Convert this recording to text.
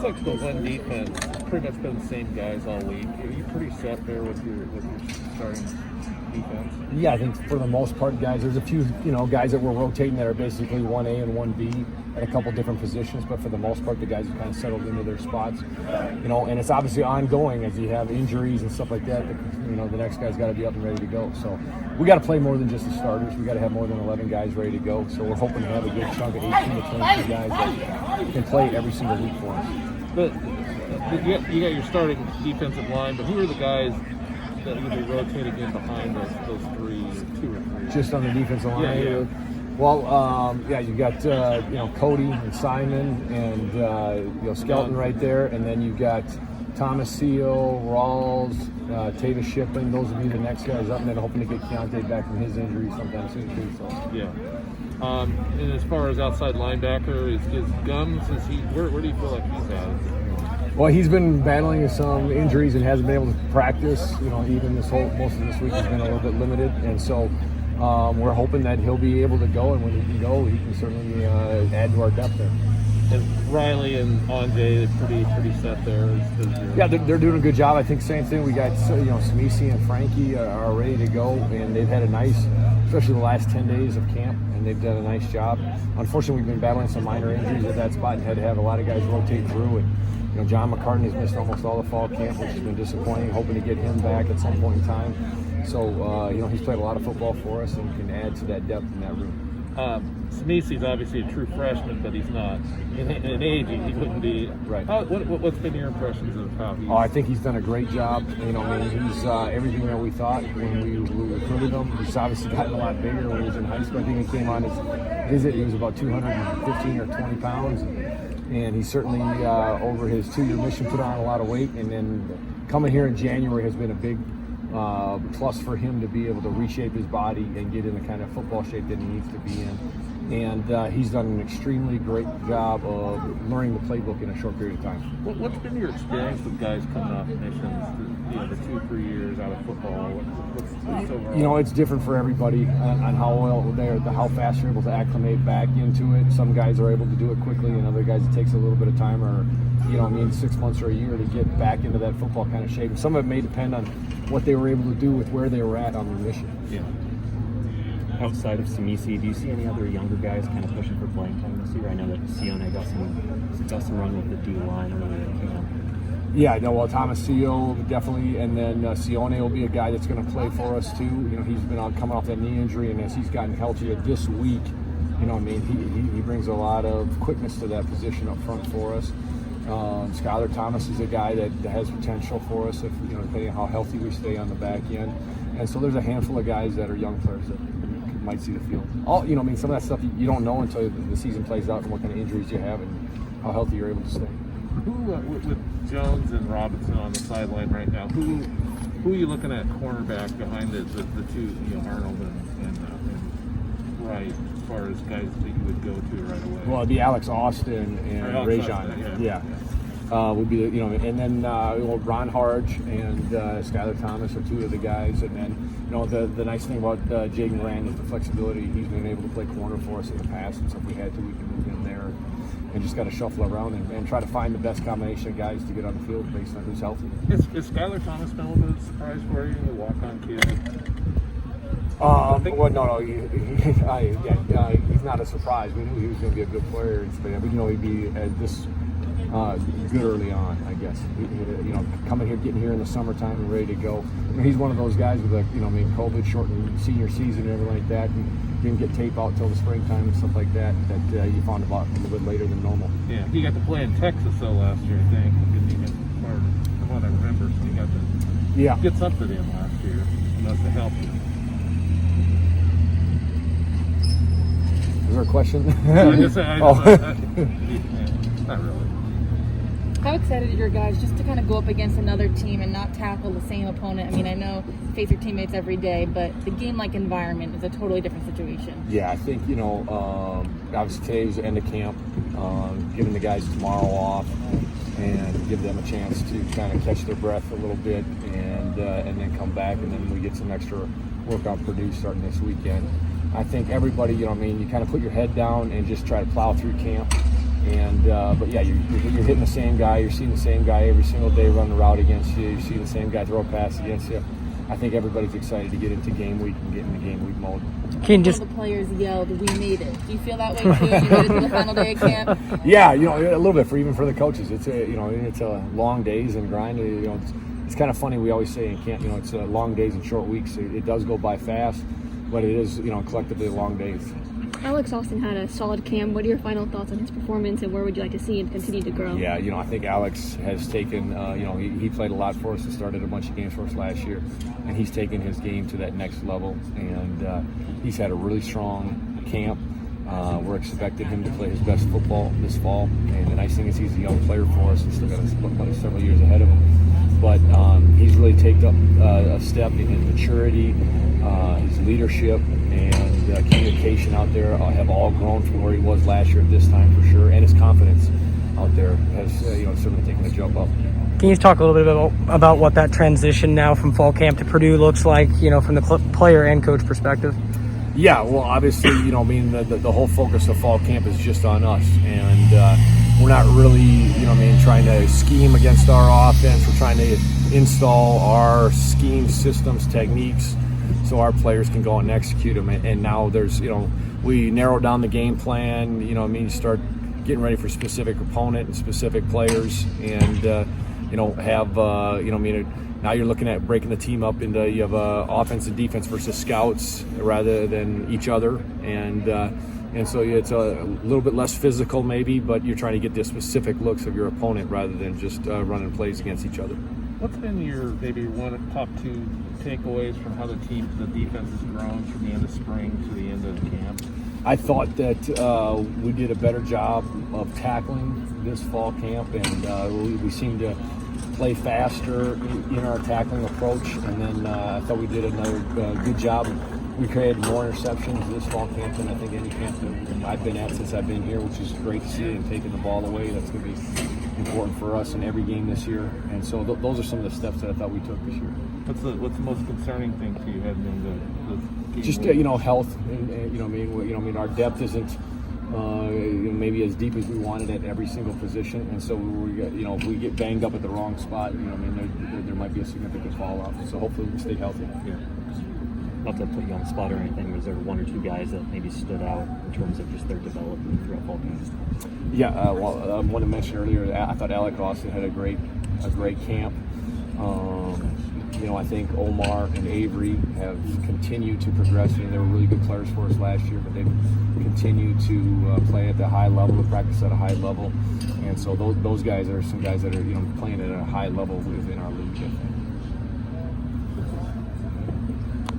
looks like the one defense pretty much been the same guys all week. Are you pretty set there with your starting defense? Yeah, I think for the most part, guys, there's a few, guys that we're rotating that are basically 1A and 1B at a couple different positions, but for the most part, the guys have kind of settled into their spots. And it's obviously ongoing as you have injuries and stuff like that. The next guy's got to be up and ready to go. So we got to play more than just the starters. We got to have more than 11 guys ready to go. So we're hoping to have a good chunk of 18 to 22 guys that can play every single week for us. But you got your starting defensive line, but who are the guys that you'll be rotating in behind those three, or two or three? Just on the defensive line? Yeah. Well, you got Cody and Simon and Skelton right there, and then you got Thomas Seal, Rawls, Tibesar. Those will be the next guys up, and then hoping to get Keontae back from his injury sometime soon too. So. Yeah. And as far as outside linebacker, is Gums? Where do you feel like he's at? Well, he's been battling some injuries and hasn't been able to practice. Even most of this week has been a little bit limited, and so we're hoping that he'll be able to go. And when he can go, he can certainly add to our depth there. And Riley and Andre, pretty set there. Yeah, they're doing a good job. I think same thing. We got Smisi and Frankie are ready to go, and they've had a nice, especially the last 10 days of camp, and they've done a nice job. Unfortunately, we've been battling some minor injuries at that spot and had to have a lot of guys rotate through. And John McCartney's missed almost all the fall camp, which has been disappointing. Hoping to get him back at some point in time. So he's played a lot of football for us and can add to that depth in that room. Smisi's obviously a true freshman, but he's not. In age, he wouldn't be. Right. What's been your impressions of how he's? I think he's done a great job. He's everything that we thought when we recruited him. He's obviously gotten a lot bigger when he was in high school. I think he came on his visit. He was about 215 or 20 pounds. And he certainly, over his 2-year mission, put on a lot of weight. And then coming here in January has been a big plus for him to be able to reshape his body and get in the kind of football shape that he needs to be in. And he's done an extremely great job of learning the playbook in a short period of time. What's been your experience with guys coming off missions, the 2-3 years out of football? What's overall? It's different for everybody on how fast you're able to acclimate back into it. Some guys are able to do it quickly, and other guys it takes a little bit of time, or 6 months or a year to get back into that football kind of shape. Some of it may depend on what they were able to do with where they were at on their mission. Yeah. Outside of Samisi, do you see any other younger guys kind of pushing for playing time this year? I know that Sione got some run with the D line earlier in camp. Yeah, I know. Well, Thomas Seal definitely, and then Sione will be a guy that's going to play for us too. He's been coming off that knee injury, and as he's gotten healthier this week, he brings a lot of quickness to that position up front for us. Skyler Thomas is a guy that has potential for us if depending on how healthy we stay on the back end. And so there's a handful of guys that are young players that might see the field. Some of that stuff you don't know until the season plays out and what kind of injuries you have and how healthy you're able to stay. Who with Jones and Robinson on the sideline right now? Who are you looking at cornerback behind the two, Arnold and Wright, as far as guys that you would go to right away? Well, it'd be Alex Austin and Rajon. Yeah. Would be and then Ron Harge and Skyler Thomas are two of the guys, and then the nice thing about Jaden Rand is the flexibility. He's been able to play corner for us in the past, and so if we had to, we can move him there and just got to shuffle around and try to find the best combination of guys to get on the field based on who's healthy. Is Skyler Thomas been a little bit of a surprise for you, the walk-on kid? No. He's not a surprise. We knew he was going to be a good player, and we didn't know he'd be this good early on, I guess. Coming here, getting here in the summertime and ready to go. He's one of those guys with COVID shortened senior season and everything like that. And didn't get tape out till the springtime and stuff like that. That you found about a little bit later than normal. Yeah, he got to play in Texas though last year, I think. From what I remember, so he got to get something in last year. Enough to help you. Is there a question? Not really. How excited are your guys just to kind of go up against another team and not tackle the same opponent? I know you face your teammates every day, but the game-like environment is a totally different situation. Yeah, I think, obviously today was the end of camp, giving the guys tomorrow off and give them a chance to kind of catch their breath a little bit and then come back, and then we get some extra work on Purdue starting this weekend. I think everybody, you kind of put your head down and just try to plow through camp And but yeah, you're hitting the same guy. You're seeing the same guy every single day run the route against you. You're seeing the same guy throw a pass against you. I think everybody's excited to get into game week and get into game week mode. One of the players yelled, "We made it." Do you feel that way too? You made it to the final day of camp. Yeah, a little bit even for the coaches. It's it's a long days and grind. It's kind of funny. We always say in camp, it's long days and short weeks. It does go by fast, but it is collectively long days. Alex Austin had a solid camp. What are your final thoughts on his performance, and where would you like to see him continue to grow? Yeah, I think Alex has taken, he played a lot for us and started a bunch of games for us last year, and he's taken his game to that next level, and he's had a really strong camp. We're expecting him to play his best football this fall, and the nice thing is he's a young player for us and still got several years ahead of him. But he's really taken up a step in his maturity, his leadership, and communication out there have all grown from where he was last year at this time for sure, and his confidence out there has certainly taken a jump up. Can you talk a little bit about what that transition now from fall camp to Purdue looks like, from the player and coach perspective? Yeah, well, obviously, the whole focus of fall camp is just on us, and we're not really, trying to scheme against our offense. We're trying to install our scheme systems, techniques, so our players can go and execute them. And now there's, we narrow down the game plan. Start getting ready for specific opponent and specific players, and now you're looking at breaking the team up into you have offense and defense versus scouts rather than each other, and so it's a little bit less physical maybe, but you're trying to get the specific looks of your opponent rather than just running plays against each other. What's been your maybe one of the top two takeaways from how the defense has grown from the end of spring to the end of camp? I thought that we did a better job of tackling this fall camp, and we seemed to play faster in our tackling approach, and then I thought we did another good job. We created more interceptions this fall camp than I think any camp that I've been at since I've been here, which is great to see, and taking the ball away. That's going to be important for us in every game this year, and so those are some of the steps that I thought we took this year. What's the most concerning thing for you heading into the game? Just health, and our depth isn't maybe as deep as we wanted at every single position, and so if we get banged up at the wrong spot, there might be a significant fallout. So hopefully we stay healthy. Yeah. Not to put you on the spot or anything, was there one or two guys that maybe stood out in terms of just their development throughout fall camp? Yeah, I want to mention earlier, I thought Alex Austin had a great camp. I think Omar and Avery have continued to progress. They were really good players for us last year, but they've continued to play at the high level, to practice at a high level. And so those guys are some guys that are playing at a high level within our league.